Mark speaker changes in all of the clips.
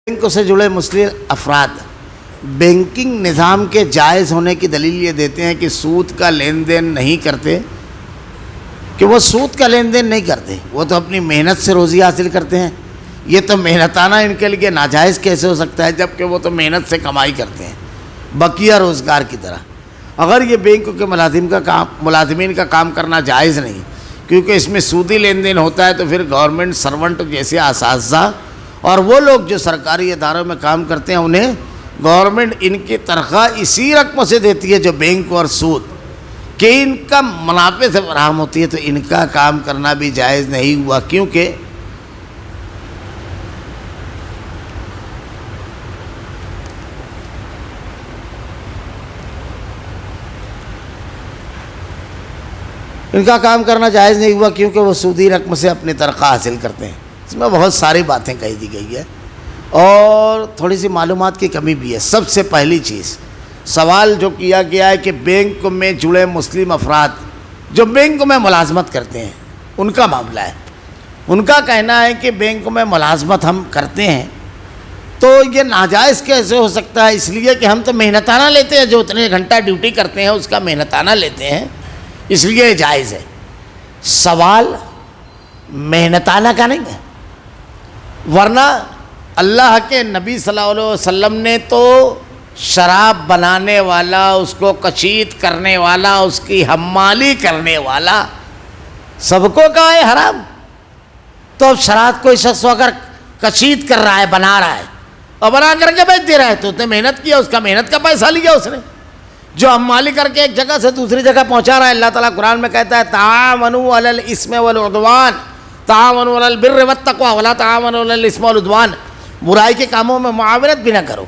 Speaker 1: Bank سے جڑے مسلم افراد بینکنگ نظام کے جائز ہونے کی دلیل یہ دیتے ہیں کہ سود کا لین دین نہیں کرتے، کہ وہ سود کا لین دین نہیں کرتے، وہ تو اپنی محنت سے روزی حاصل کرتے ہیں۔ یہ تو محنتانہ ان کے لیے ناجائز کیسے ہو سکتا ہے جبکہ وہ تو محنت سے کمائی کرتے ہیں بقیہ روزگار کی طرح۔ اگر یہ بینک کے ملازمین کا کام کرنا جائز نہیں کیونکہ اس میں سودی لین دین ہوتا ہے، تو پھر گورنمنٹ سرونٹ جیسے اساتذہ اور وہ لوگ جو سرکاری اداروں میں کام کرتے ہیں انہیں گورنمنٹ ان کی تنخواہ اسی رقم سے دیتی ہے جو بینک اور سود کہ ان کا منافع سے فراہم ہوتی ہے، تو ان کا کام کرنا بھی جائز نہیں ہوا، کیونکہ ان کا کام کرنا جائز نہیں ہوا کیونکہ وہ سودی رقم سے اپنی تنخواہ حاصل کرتے ہیں۔ اس میں بہت ساری باتیں کہی دی گئی ہے اور تھوڑی سی معلومات کی کمی بھی ہے۔ سب سے پہلی چیز سوال جو کیا گیا ہے کہ بینک میں جڑے مسلم افراد جو بینک میں ملازمت کرتے ہیں ان کا معاملہ ہے۔ ان کا کہنا ہے کہ بینک میں ملازمت ہم کرتے ہیں تو یہ ناجائز کیسے ہو سکتا ہے، اس لیے کہ ہم تو محنتانہ لیتے ہیں، جو اتنے گھنٹہ ڈیوٹی کرتے ہیں اس کا محنتانہ لیتے ہیں، اس لیے جائز ہے۔ سوال محنتانہ کا نہیں ہے، ورنہ اللہ کے نبی صلی اللہ علیہ وسلم نے تو شراب بنانے والا، اس کو کشید کرنے والا، اس کی حمالی کرنے والا سب کو کہا ہے حرام۔ تو اب شراب کوئی شخص اگر کشید کر رہا ہے، بنا رہا ہے اور بنا کر کے بیچ دے رہا ہے تو اس نے محنت کیا، اس کا محنت کا پیسہ لیا اس نے۔ جو حمالی کر کے ایک جگہ سے دوسری جگہ پہنچا رہا ہے، اللہ تعالیٰ قرآن میں کہتا ہے تعاونوا علی الاسم والعدوان تعاونوا علی البر والتقوی ولا تعاونوا علی الاسم والعدوان، برائی کے کاموں میں معاونت بھی نہ کرو۔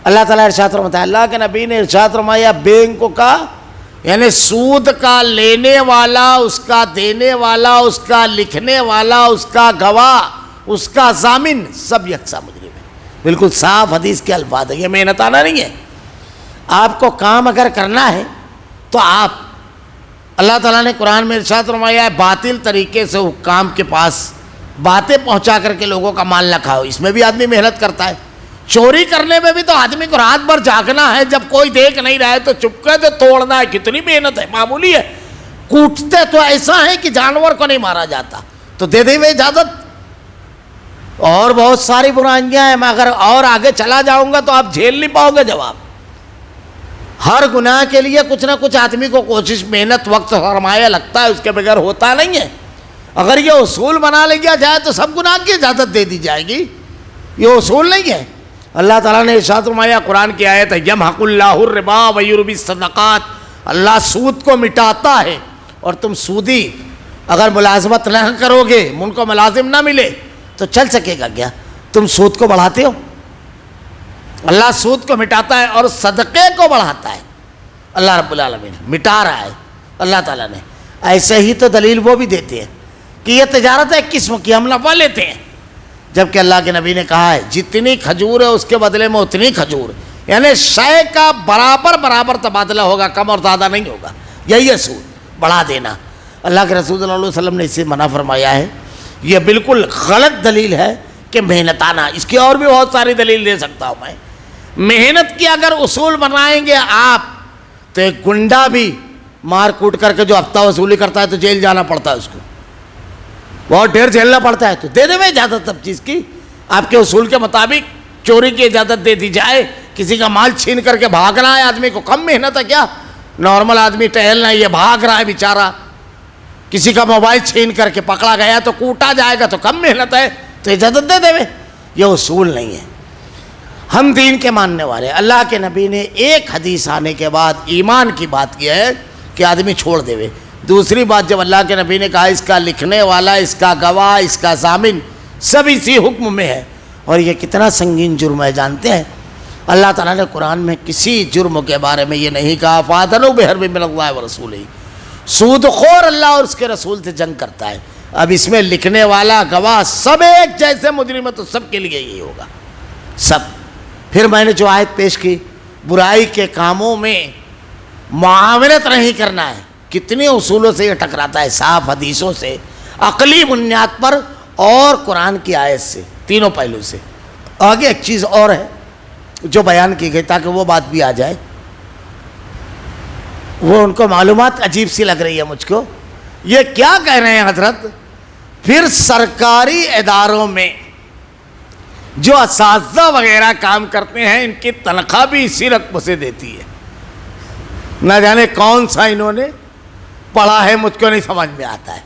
Speaker 1: اللہ تعالیٰ ارشاد فرماتا ہے، اللہ کے نبی نے ارشاد فرمایا بینک کا یعنی سود کا لینے والا، اس کا دینے والا، اس کا لکھنے والا، اس کا گواہ، اس کا ضامن سب یکساں مجرم ہے۔ بالکل صاف حدیث کے الفاظ ہیں، یہ محنتانہ نہیں ہے۔ آپ کو کام اگر کرنا ہے تو آپ اللہ تعالیٰ نے قرآن میں ارشاد فرمایا ہے باطل طریقے سے حکام کے پاس باتیں پہنچا کر کے لوگوں کا مال نہ کھاؤ، اس میں بھی آدمی محنت کرتا ہے۔ چوری کرنے میں بھی تو آدمی کو رات بھر جاگنا ہے، جب کوئی دیکھ نہیں رہا ہے تو چپکے سے توڑنا ہے، کتنی محنت ہے، معمولی ہے۔ کوٹتے تو ایسا ہے کہ جانور کو نہیں مارا جاتا، تو دے دیں اجازت۔ اور بہت ساری برائیاں ہیں، میں اگر اور آگے چلا جاؤں گا تو آپ جھیل نہیں پاؤ گے جواب۔ ہر گناہ کے لیے کچھ نہ کچھ آدمی کو کوشش، محنت، وقت، سرمایہ لگتا ہے، اس کے بغیر ہوتا نہیں ہے۔ اگر یہ اصول بنا لیا جائے تو سب گناہ کی اجازت دے دی جائے گی، یہ اصول نہیں ہے۔ اللہ تعالیٰ نے ارشاد فرمایا قرآن کی آیت ہے یمحق اللہ الربا ویربی الصدقات، اللہ سود کو مٹاتا ہے اور تم سودی اگر ملازمت نہ کرو گے، ان کو ملازم نہ ملے تو چل سکے گا کیا؟ تم سود کو بڑھاتے ہو۔ اللہ سود کو مٹاتا ہے اور صدقے کو بڑھاتا ہے، اللہ رب العالمین مٹا رہا ہے اللہ تعالیٰ نے۔ ایسے ہی تو دلیل وہ بھی دیتے ہیں کہ یہ تجارت ہے ایک قسم کی، ہم نفع لیتے ہیں، جبکہ اللہ کے نبی نے کہا ہے جتنی کھجور ہے اس کے بدلے میں اتنی کھجور، یعنی شے کا برابر تبادلہ ہوگا، کم اور زیادہ نہیں ہوگا۔ یہی ہے سود، بڑھا دینا۔ اللہ کے رسول صلی اللہ علیہ وسلم نے اسے منع فرمایا ہے۔ یہ بالکل غلط دلیل ہے کہ محنتانہ، اس کی اور بھی بہت ساری دلیل دے سکتا ہوں میں۔ محنت کی اگر اصول بنائیں گے آپ تو ایک گنڈا بھی مار کوٹ کر کے جو ہفتہ وصولی کرتا ہے تو جیل جانا پڑتا ہے، اس کو بہت ڈھیر جھیلنا پڑتا ہے، تو دے دیں اجازت سب چیز کی۔ آپ کے اصول کے مطابق چوری کی اجازت دے دی جائے، کسی کا مال چھین کر کے بھاگنا ہے آدمی کو کم محنت ہے کیا؟ نارمل آدمی ٹہلنا ہے، یہ بھاگ رہا ہے بیچارہ، کسی کا موبائل چھین کر کے پکڑا گیا تو کوٹا جائے گا تو کم محنت ہے، تو اجازت دے دیں۔ یہ اصول نہیں ہے۔ ہم دین کے ماننے والے، اللہ کے نبی نے ایک حدیث آنے کے بعد ایمان کی بات کی ہے کہ آدمی چھوڑ دے۔ دوسری بات جب اللہ کے نبی نے کہا اس کا لکھنے والا، اس کا گواہ، اس کا ضامن سب اسی حکم میں ہے، اور یہ کتنا سنگین جرم ہے جانتے ہیں؟ اللہ تعالیٰ نے قرآن میں کسی جرم کے بارے میں یہ نہیں کہا فَأَذَنُوا بِحَرْبٍ مِّنَ اللَّهِ وَرَسُولِهِ، سود خور اللہ اور اس کے رسول سے جنگ کرتا ہے۔ اب اس میں لکھنے والا، گواہ سب ایک جیسے مجرم ہے تو سب کے لیے یہی ہوگا، سب۔ پھر میں نے جو آیت پیش کی، برائی کے کاموں میں معاونت نہیں کرنا ہے، کتنے اصولوں سے یہ ٹکراتا ہے، صاف حدیثوں سے، عقلی بنیاد پر اور قرآن کی آیت سے، تینوں پہلو سے۔ آگے ایک چیز اور ہے جو بیان کی گئی تاکہ وہ بات بھی آ جائے. وہ ان کو معلومات عجیب سی لگ رہی ہے مجھ کو. یہ کیا کہہ رہے ہیں حضرت؟ پھر سرکاری اداروں میں جو اساتذہ وغیرہ کام کرتے ہیں ان کی تنخواہ بھی اسی رقم سے دیتی ہے. نہ جانے کون سا انہوں نے پڑھا ہے, مجھ کو نہیں سمجھ میں آتا ہے.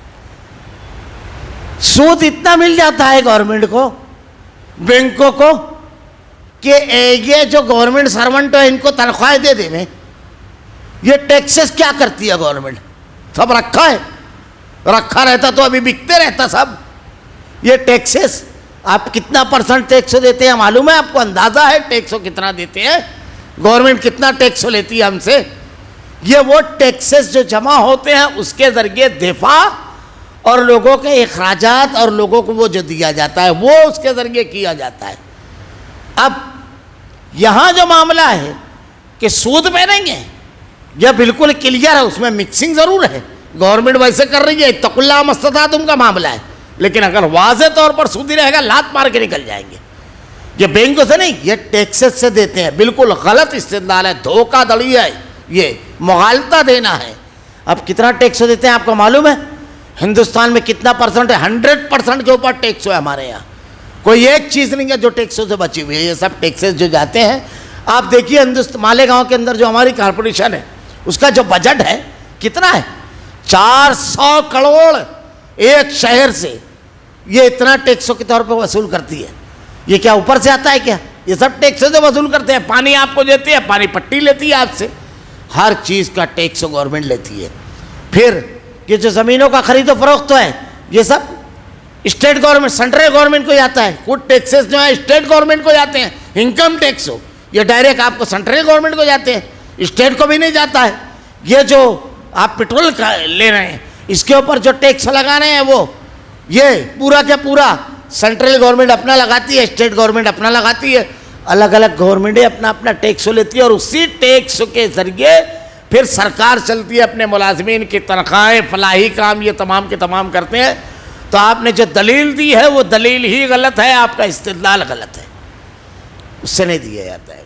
Speaker 1: سود اتنا مل جاتا ہے گورنمنٹ کو, بینکوں کو, کہ یہ جو گورنمنٹ سرونٹ ہے ان کو تنخواہیں دے دینے. یہ ٹیکسز کیا کرتی ہے گورنمنٹ؟ سب رکھا ہے, رکھا رہتا تو ابھی بکتے رہتا سب. یہ ٹیکسز آپ کتنا پرسنٹ ٹیکس دیتے ہیں معلوم ہے آپ کو؟ اندازہ ہے ٹیکس کتنا دیتے ہیں؟ گورنمنٹ کتنا ٹیکس لیتی ہے ہم سے؟ یہ وہ ٹیکسز جو جمع ہوتے ہیں اس کے ذریعے دفاع اور لوگوں کے اخراجات اور لوگوں کو وہ جو دیا جاتا ہے وہ اس کے ذریعے کیا جاتا ہے. اب یہاں جو معاملہ ہے کہ سود پہ نہیں ہے, یہ بالکل کلیئر ہے, اس میں مکسنگ ضرور ہے. گورنمنٹ ویسے کر رہی ہے, اتقوا اللہ ما استطعتم کا معاملہ ہے, لیکن اگر واضح طور پر سودی رہے گا لات مار کے نکل جائیں گے. یہ بینکوں سے نہیں, یہ ٹیکسز سے دیتے ہیں. بالکل غلط استدلال ہے, دھوکہ دڑی ہے, یہ مغالطہ دینا ہے. اب کتنا ٹیکس دیتے ہیں آپ کو معلوم ہے؟ ہندوستان میں کتنا پرسنٹ ہے؟ 100% کے اوپر ٹیکس ہے ہمارے یہاں. کوئی ایک چیز نہیں ہے جو ٹیکسوں سے بچی ہوئی ہے. یہ سب ٹیکسز جو جاتے ہیں. آپ دیکھیے مالیگاؤں کے اندر جو ہماری کارپوریشن ہے اس کا جو بجٹ ہے کتنا ہے؟ 400 کروڑ ایک شہر سے یہ اتنا ٹیکسوں کے طور پہ وصول کرتی ہے. یہ کیا اوپر سے آتا ہے کیا؟ یہ سب ٹیکسوں سے وصول کرتے ہیں. پانی آپ کو دیتی ہے, پانی پٹی لیتی ہے آپ سے, ہر چیز کا ٹیکس گورنمنٹ لیتی ہے. پھر یہ جو زمینوں کا خرید و فروخت ہے یہ سب اسٹیٹ گورنمنٹ, سینٹرل گورنمنٹ کو جاتا ہے. کچھ ٹیکسز جو ہیں اسٹیٹ گورنمنٹ کو جاتے ہیں. انکم ٹیکس ہو یہ ڈائریکٹ آپ کو سینٹرل گورنمنٹ کو جاتے ہیں, اسٹیٹ کو بھی نہیں جاتا ہے. یہ جو آپ پٹرول لے رہے ہیں اس کے اوپر جو ٹیکس لگا رہے ہیں وہ یہ پورا کا پورا سینٹرل گورنمنٹ اپنا لگاتی ہے, اسٹیٹ گورنمنٹ اپنا لگاتی ہے. الگ الگ گورنمنٹیں اپنا اپنا ٹیکس لیتی ہے اور اسی ٹیکس کے ذریعے پھر سرکار چلتی ہے, اپنے ملازمین کی تنخواہیں, فلاحی کام یہ تمام کے تمام کرتے ہیں. تو آپ نے جو دلیل دی ہے وہ دلیل ہی غلط ہے, آپ کا استدلال غلط ہے, اس سے نہیں دیا جاتا ہے.